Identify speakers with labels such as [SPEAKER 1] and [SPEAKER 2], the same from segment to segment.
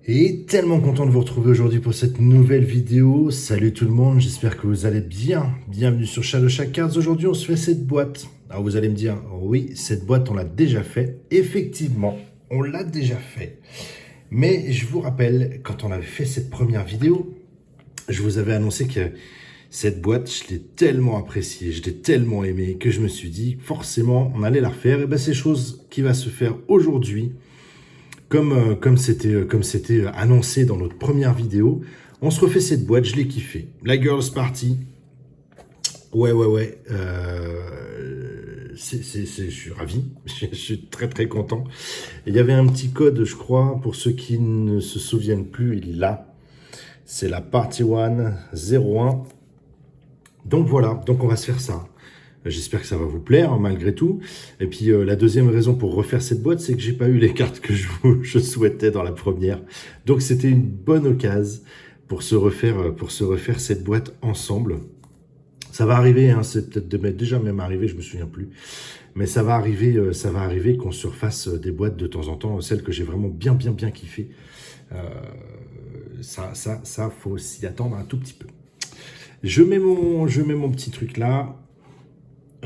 [SPEAKER 1] Et tellement content de vous retrouver aujourd'hui pour cette nouvelle vidéo. Salut tout le monde, j'espère que vous allez bien. Bienvenue sur Shadow Shack Cards. Aujourd'hui, on se fait cette boîte. Alors vous allez me dire, oui, cette boîte, on l'a déjà fait. Effectivement, on l'a déjà fait. Mais je vous rappelle, quand on avait fait cette première vidéo, je vous avais annoncé que cette boîte, je l'ai tellement appréciée, je l'ai tellement aimée, que je me suis dit, forcément, on allait la refaire. Et bien, c'est chose qui va se faire aujourd'hui. Comme c'était annoncé dans notre première vidéo, on se refait cette boîte, je l'ai kiffé. La Girls Party, ouais, je suis ravi, je suis très très content. Il y avait un petit code, je crois, pour ceux qui ne se souviennent plus, il est là. C'est la Party One 01. Donc voilà, donc on va se faire ça. J'espère que ça va vous plaire malgré tout. Et puis la deuxième raison pour refaire cette boîte, c'est que j'ai pas eu les cartes que je souhaitais dans la première. Donc c'était une bonne occasion pour se refaire cette boîte ensemble. Ça va arriver, hein, c'est peut-être déjà même arrivé, je me souviens plus. Mais ça va arriver qu'on se refasse des boîtes de temps en temps, celles que j'ai vraiment bien kiffé. Ça faut s'y attendre un tout petit peu. Je mets mon petit truc là.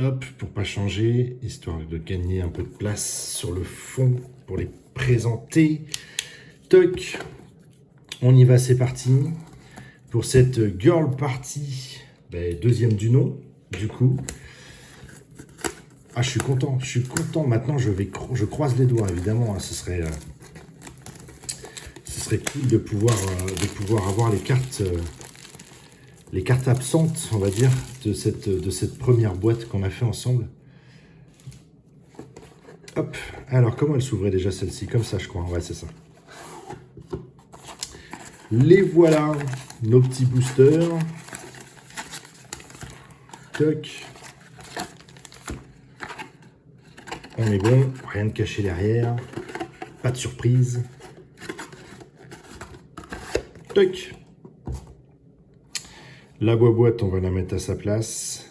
[SPEAKER 1] Hop, pour pas changer, histoire de gagner un peu de place sur le fond pour les présenter. Toc, on y va, c'est parti. Pour cette Girl Party, deuxième du nom, du coup. Ah, je suis content. Maintenant, je croise les doigts, évidemment. Hein, ce serait cool de pouvoir avoir les cartes absentes, on va dire, de cette première boîte qu'on a fait ensemble. Hop, alors comment elle s'ouvrait déjà celle-ci? Comme ça, je crois. Ouais, c'est ça. Les voilà, nos petits boosters. Toc. On est bon, rien de caché derrière. Pas de surprise. Toc. La boîte, on va la mettre à sa place.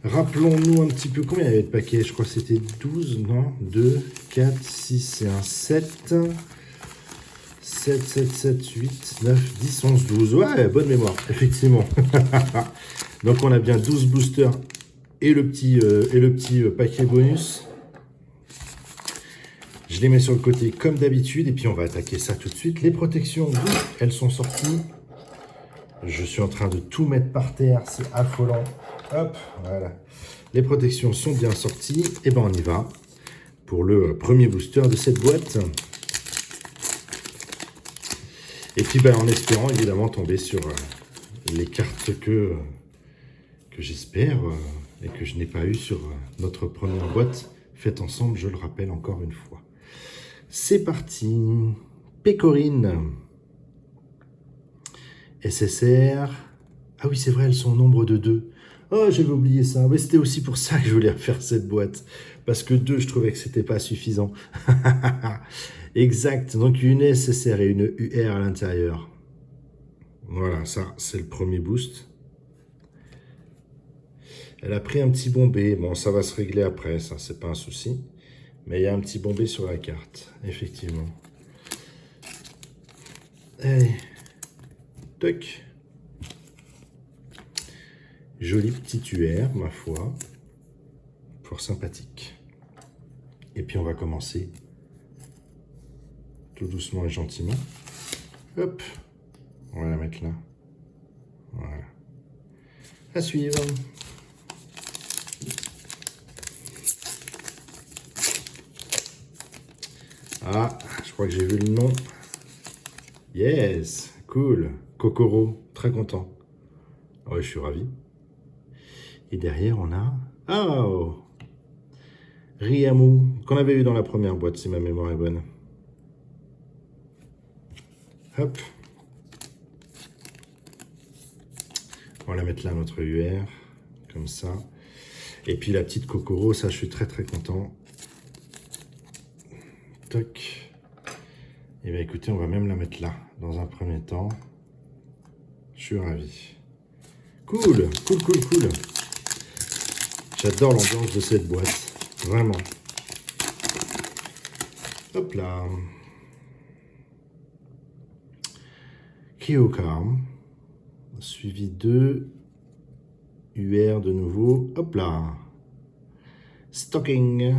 [SPEAKER 1] Rappelons-nous un petit peu combien il y avait de paquets. Je crois que c'était 12, non 2, 4, 6 et un 7. 7, 8, 9, 10, 11, 12. Ouais, bonne mémoire, effectivement. Donc on a bien 12 boosters et le petit paquet bonus. Je les mets sur le côté comme d'habitude et puis on va attaquer ça tout de suite. Les protections, elles sont sorties. Je suis en train de tout mettre par terre, c'est affolant. Hop, voilà. Les protections sont bien sorties. Et ben on y va pour le premier booster de cette boîte. Et puis en espérant évidemment tomber sur les cartes que j'espère et que je n'ai pas eu sur notre première boîte faite ensemble, je le rappelle encore une fois. C'est parti. Pécorine. SSR. Ah oui, c'est vrai, elles sont au nombre de 2. Oh, j'avais oublié ça. Mais c'était aussi pour ça que je voulais faire cette boîte. Parce que 2, je trouvais que c'était pas suffisant. Exact. Donc une SSR et une UR à l'intérieur. Voilà, ça, c'est le premier boost. Elle a pris un petit bombé. Bon, ça va se régler après, ça, c'est pas un souci. Mais il y a un petit bombé sur la carte, effectivement. Allez. Toc. Joli petit UR, ma foi. Fort sympathique. Et puis on va commencer tout doucement et gentiment. Hop. On va la mettre là. Voilà. À suivre. Ah, je crois que j'ai vu le nom. Yes, cool. Kokoro, très content. Ouais, je suis ravi. Et derrière, on a... Oh, Riamu, qu'on avait eu dans la première boîte, si ma mémoire est bonne. Hop. On va la mettre là, notre UR, comme ça. Et puis la petite Kokoro, ça, je suis très content. Toc. Et bien écoutez, on va même la mettre là, dans un premier temps. Je suis ravi. Cool. J'adore l'ambiance de cette boîte. Vraiment. Hop là. Kyokarm, suivi de UR de nouveau, hop là, Stocking,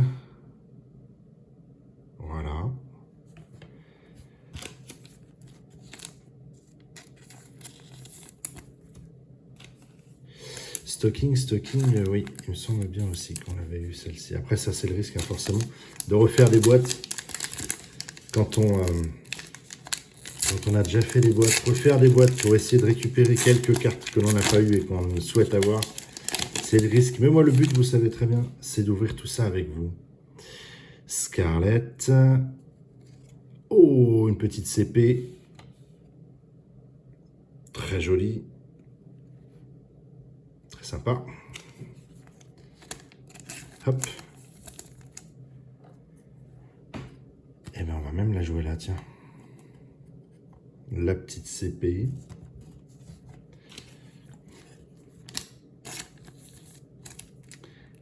[SPEAKER 1] voilà. Stocking, oui, il me semble bien aussi qu'on avait eu celle-ci. Après ça c'est le risque forcément de refaire des boîtes quand on a déjà fait des boîtes. Refaire des boîtes pour essayer de récupérer quelques cartes que l'on n'a pas eu et qu'on souhaite avoir, c'est le risque. Mais moi le but, vous savez très bien, c'est d'ouvrir tout ça avec vous. Scarlett, oh, une petite CP, très jolie. Sympa. Hop. Et bien on va même la jouer là, tiens. La petite CP.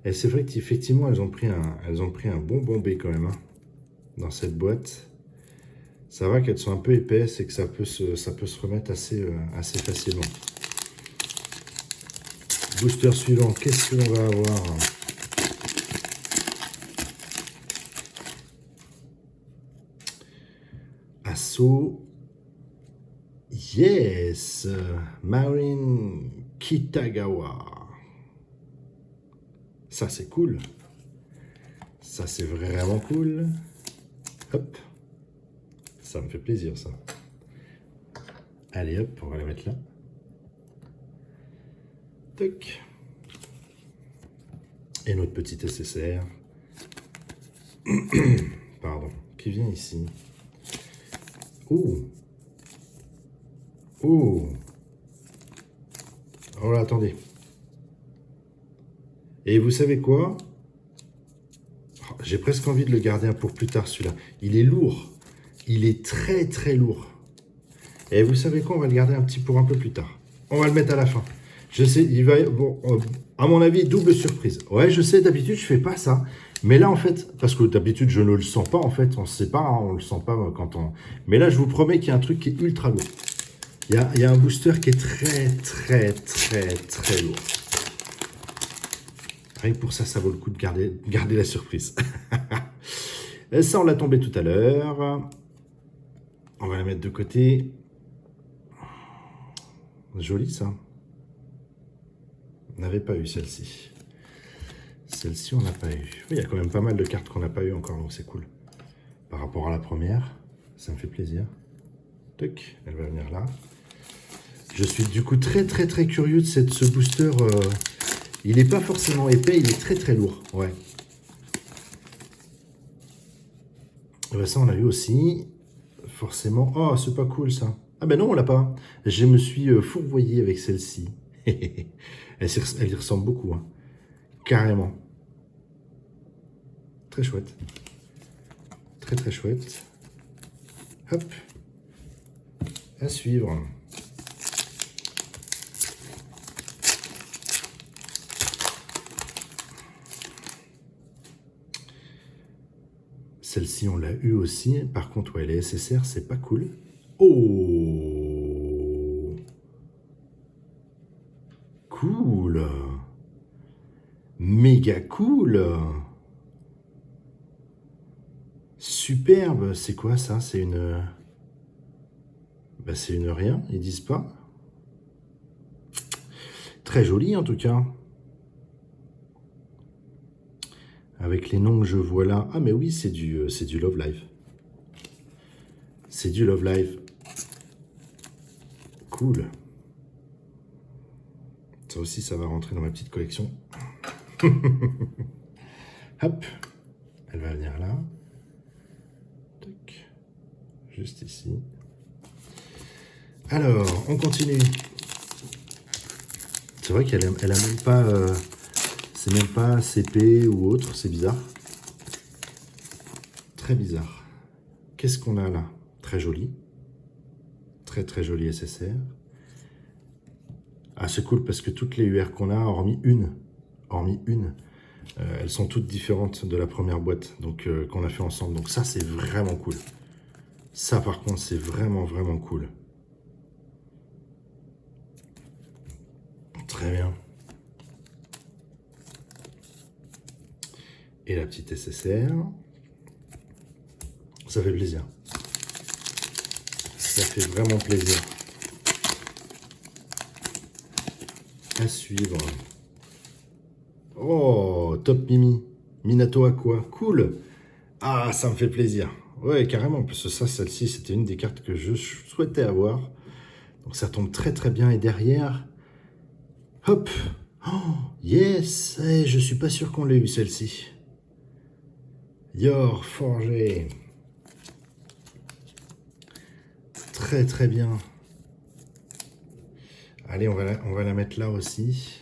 [SPEAKER 1] Et c'est vrai qu'effectivement elles ont pris un bon bombé quand même, hein, dans cette boîte. Ça va qu'elles sont un peu épaisses et que ça peut se remettre assez facilement. Booster suivant, qu'est-ce que l'on va avoir? Assaut. Yes, Marin Kitagawa. Ça c'est cool. Ça c'est vraiment cool. Hop. Ça me fait plaisir ça. Allez hop, on va la mettre là. Tac. Et notre petit SSR. Pardon. Qui vient ici. Oh. Oh. Oh là, attendez. Et vous savez quoi? Oh, j'ai presque envie de le garder pour plus tard celui-là. Il est lourd. Il est très très lourd. Et vous savez quoi? On va le garder pour un peu plus tard. On va le mettre à la fin. Je sais, il va... Bon, à mon avis, double surprise. Ouais, je sais, d'habitude, je fais pas ça. Mais là, en fait, parce que d'habitude, je ne le sens pas, en fait. On ne sait pas, hein, on ne le sent pas quand on... Mais là, je vous promets qu'il y a un truc qui est ultra lourd. Il y a un booster qui est très, très, très, très lourd. Rien que pour ça, ça vaut le coup de garder la surprise. Et ça, on l'a tombé tout à l'heure. On va la mettre de côté. Joli, ça. On n'avait pas eu celle-ci. Celle-ci, on n'a pas eu. Oui, il y a quand même pas mal de cartes qu'on n'a pas eu encore, donc c'est cool. Par rapport à la première, ça me fait plaisir. Toc, elle va venir là. Je suis du coup très très très curieux de ce booster. Il n'est pas forcément épais, il est très très lourd. Ouais. Et ben ça, on l'a eu aussi. Forcément. Oh, c'est pas cool ça. Ah ben non, on l'a pas. Je me suis fourvoyé avec celle-ci. Elle y ressemble beaucoup, hein. Carrément. Très chouette. Très très chouette. Hop. À suivre. Celle-ci, on l'a eu aussi. Par contre, ouais, les SSR, c'est pas cool. Oh! Cool! Méga cool! Superbe! C'est quoi ça? C'est une... Bah, c'est une rien, ils disent pas. Très joli en tout cas. Avec les noms que je vois là. Ah mais oui, c'est du Love Live. C'est du Love Live. Cool. Ça aussi, ça va rentrer dans ma petite collection. Hop. Elle va venir là. Tac. Juste ici. Alors, on continue. C'est vrai qu'elle a même pas... c'est même pas CP ou autre, c'est bizarre. Très bizarre. Qu'est-ce qu'on a là? Très joli. Très très joli SSR. Ah, c'est cool parce que toutes les UR qu'on a, hormis une, elles sont toutes différentes de la première boîte donc qu'on a fait ensemble. Donc ça, c'est vraiment cool. Ça, par contre, c'est vraiment, vraiment cool. Très bien. Et la petite SSR. Ça fait plaisir. Ça fait vraiment plaisir. À suivre. Oh, top Mimi. Minato Aqua. Cool. Ah, ça me fait plaisir. Ouais, carrément. Parce que ça, celle-ci, c'était une des cartes que je souhaitais avoir. Donc ça tombe très très bien. Et derrière, hop. Oh, yes. Eh, je suis pas sûr qu'on l'ait eu, celle-ci. Yor, forgé. Très très bien. Allez, on va la mettre là aussi.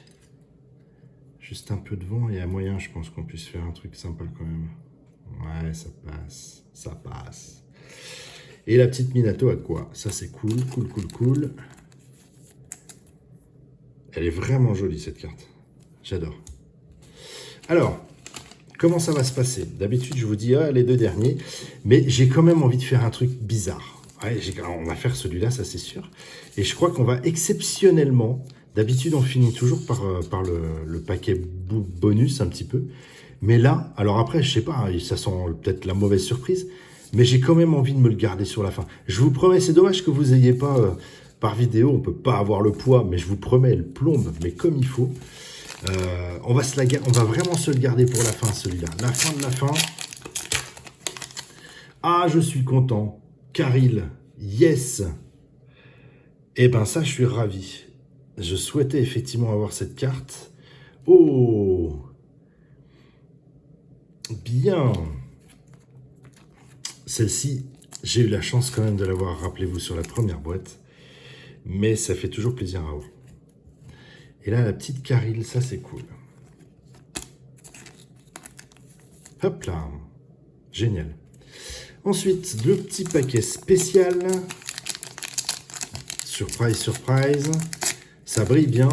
[SPEAKER 1] Juste un peu devant et à moyen, je pense qu'on puisse faire un truc sympa quand même. Ouais, ça passe. Ça passe. Et la petite Minato à quoi? Ça, c'est cool, cool, cool, cool. Elle est vraiment jolie, cette carte. J'adore. Alors, comment ça va se passer? D'habitude, je vous dis, ah, les deux derniers. Mais j'ai quand même envie de faire un truc bizarre. Ouais, on va faire celui-là, ça c'est sûr. Et je crois qu'on va exceptionnellement... D'habitude, on finit toujours par le paquet bonus un petit peu. Mais là, alors après, je sais pas, ça sent peut-être la mauvaise surprise. Mais j'ai quand même envie de me le garder sur la fin. Je vous promets, c'est dommage que vous n'ayez pas... par vidéo, on ne peut pas avoir le poids, mais je vous promets, elle plombe, mais comme il faut. On va vraiment se le garder pour la fin, celui-là. La fin de la fin. Ah, je suis content. Caril, yes. Eh ben ça, je suis ravi. Je souhaitais effectivement avoir cette carte. Oh, bien. Celle-ci, j'ai eu la chance quand même de l'avoir, rappelez-vous, sur la première boîte. Mais ça fait toujours plaisir à voir. Et là, la petite Caril, ça c'est cool. Hop là. Génial. Ensuite, deux petits paquets spéciaux. Surprise, surprise. Ça brille bien.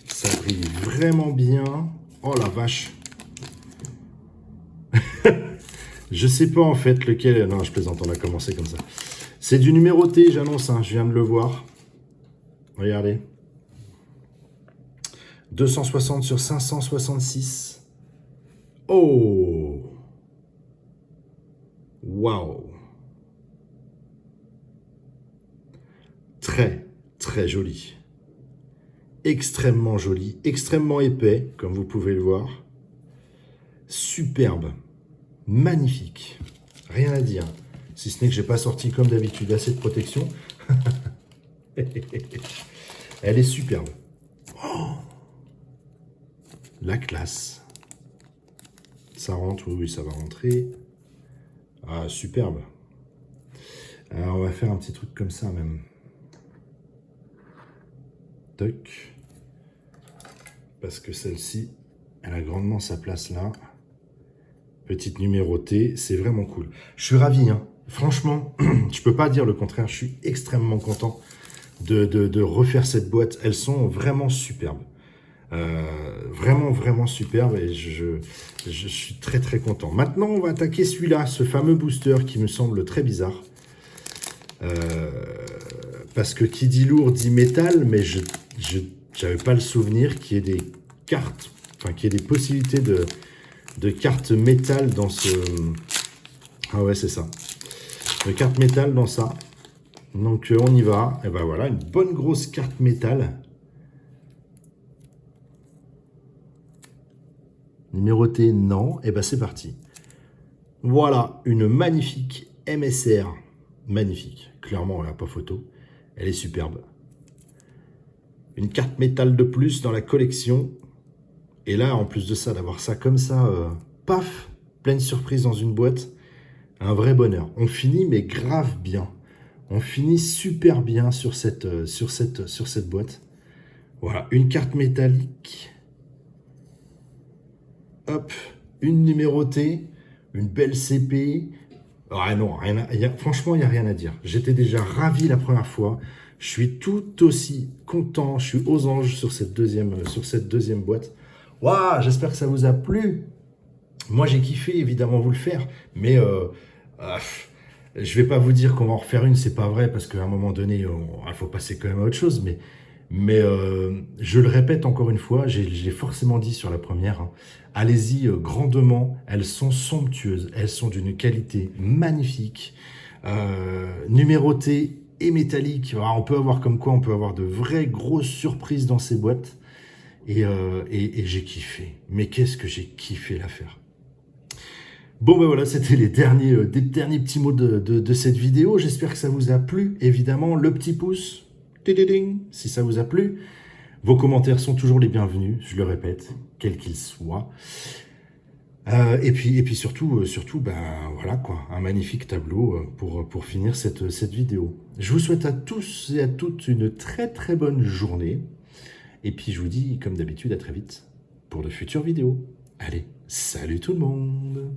[SPEAKER 1] Ça brille vraiment bien. Oh la vache. Je sais pas en fait lequel... Non, je plaisante, on a commencé comme ça. C'est du numéroté, j'annonce, hein, je viens de le voir. Regardez. 260 sur 566. Oh! Waouh! Très, très joli. Extrêmement joli, extrêmement épais, comme vous pouvez le voir. Superbe. Magnifique. Rien à dire. Si ce n'est que j'ai pas sorti comme d'habitude assez de protection. Elle est superbe. Oh, la classe. Ça rentre, oui, ça va rentrer. Ah, superbe. Alors, on va faire un petit truc comme ça même. Toc. Parce que celle-ci, elle a grandement sa place là. Petite numérotée, c'est vraiment cool. Je suis ravi, hein. Franchement, je peux pas dire le contraire. Je suis extrêmement content de refaire cette boîte. Elles sont vraiment superbes. Vraiment, vraiment superbes. Et je suis très, très content. Maintenant, on va attaquer celui-là, ce fameux booster qui me semble très bizarre. Parce que qui dit lourd dit métal, mais je n'avais pas le souvenir qu'il y ait des cartes, enfin qu'il y ait des possibilités de cartes métal dans ce... Ah ouais, c'est ça. De cartes métal dans ça. Donc on y va. Et ben voilà, une bonne grosse carte métal. Numérotée, non. Et ben c'est parti. Voilà, une magnifique MSR. Magnifique. Clairement, elle n'a pas photo. Elle est superbe. Une carte métal de plus dans la collection. Et là, en plus de ça, d'avoir ça comme ça, paf, pleine surprise dans une boîte. Un vrai bonheur. On finit, mais grave bien. On finit super bien sur cette boîte. Voilà, une carte métallique. Hop, une numérotée, une belle CP. Ah non, franchement, il n'y a rien à dire. J'étais déjà ravi la première fois. Je suis tout aussi content. Je suis aux anges sur cette deuxième boîte. Waouh, j'espère que ça vous a plu. Moi, j'ai kiffé, évidemment, vous le faire. Mais je vais pas vous dire qu'on va en refaire une, c'est pas vrai, parce qu'à un moment donné, il faut passer quand même à autre chose. Mais Mais je le répète encore une fois, j'ai forcément dit sur la première, hein, allez-y grandement, elles sont somptueuses, elles sont d'une qualité magnifique, numérotées et métalliques. Alors, on peut avoir comme quoi, on peut avoir de vraies grosses surprises dans ces boîtes. Et j'ai kiffé. Mais qu'est-ce que j'ai kiffé l'affaire. Bon ben voilà, c'était des derniers petits mots de cette vidéo. J'espère que ça vous a plu. Évidemment, le petit pouce, tididing, si ça vous a plu. Vos commentaires sont toujours les bienvenus, je le répète, quels qu'ils soient. Et puis surtout, ben voilà quoi, un magnifique tableau pour finir cette vidéo. Je vous souhaite à tous et à toutes une très très bonne journée. Et puis je vous dis, comme d'habitude, à très vite pour de futures vidéos. Allez, salut tout le monde!